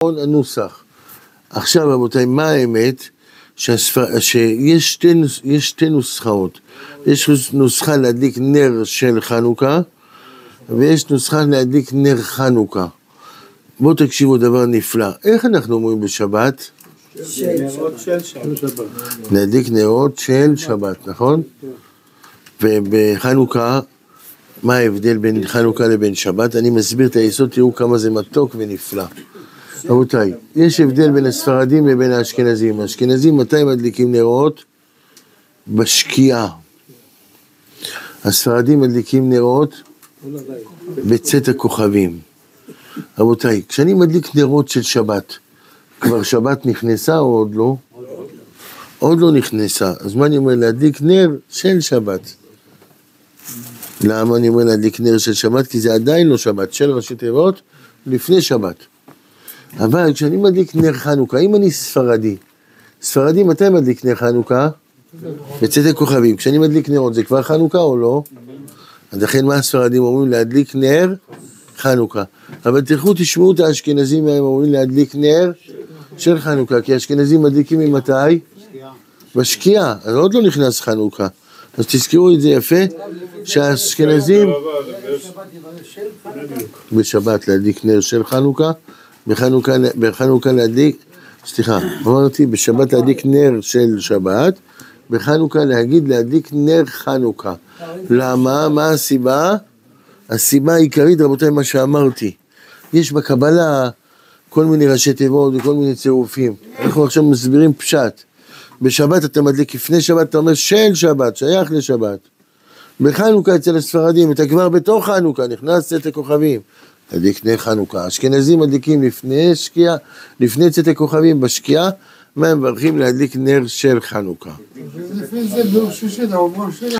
הנוסח. עכשיו רבותיי, מה האמת? שיש שתי נוסחאות. יש נוסחה להדליק נר של חנוכה, ויש נוסחה להדליק נר חנוכה. בואו תקשיבו דבר נפלא. איך אנחנו אומרים בשבת? נרות של שבת. להדליק נרות של שבת, נכון? ובחנוכה, מה ההבדל בין חנוכה לבין שבת? אני מסביר את היסוד, תראו כמה זה מתוק ונפלא. רבותיי, יש הבדל בין הספרדים לבין האשכנזים. האשכנזים מתי מדליקים נרות? בשקיעה. הספרדים מדליקים נרות בצאת הכוכבים. רבותיי, כשאני מדליק נרות של שבת, כבר שבת נכנסה או עוד לא? עוד לא נכנסה. אז מה אני אומר? להדליק נר של שבת. למה אני אומר להדליק נר של שבת? כי זה עדיין לא שבת, של ראשי תיבות לפני שבת. אבל כשאני מדליק נר חנוכה, אם אני ספרדי מתי מדליק נר חנוכה? בצאת הכוכבים. כשאני מדליק נרות זה כבר חנוכה או לא? אז לכן מה הספרדים אומרים? להדליק נר חנוכה. אבל תלכו תשמעו את האשכנזים, הם אומרים להדליק נר של חנוכה, כי האשכנזים מדליקים ממתי? בשקיעה. אז עוד לא נכנס חנוכה. אז תזכרו את זה יפה, שהאשכנזים בשבת להדליק נר של חנוכה, בחנוכה להדליק, אמרתי בשבת להדליק נר של שבת, בחנוכה להדליק נר חנוכה. למה? מה הסיבה? הסיבה העיקרית, רבותיי, מה שאמרתי. יש בקבלה כל מיני ראשי תיבות וכל מיני צירופים. אנחנו עכשיו מסבירים פשט. בשבת אתה מדליק לפני שבת, אתה אומר של שבת, שייך לשבת. בחנוכה אצל הספרדים, אתה כבר בתוך חנוכה, נכנס צאת הכוכבים. תדליק נר חנוכה. אשכנזים מדליקים לפני צאת הכוכבים בשקיעה, מה הם מברכים להדליק נר של חנוכה.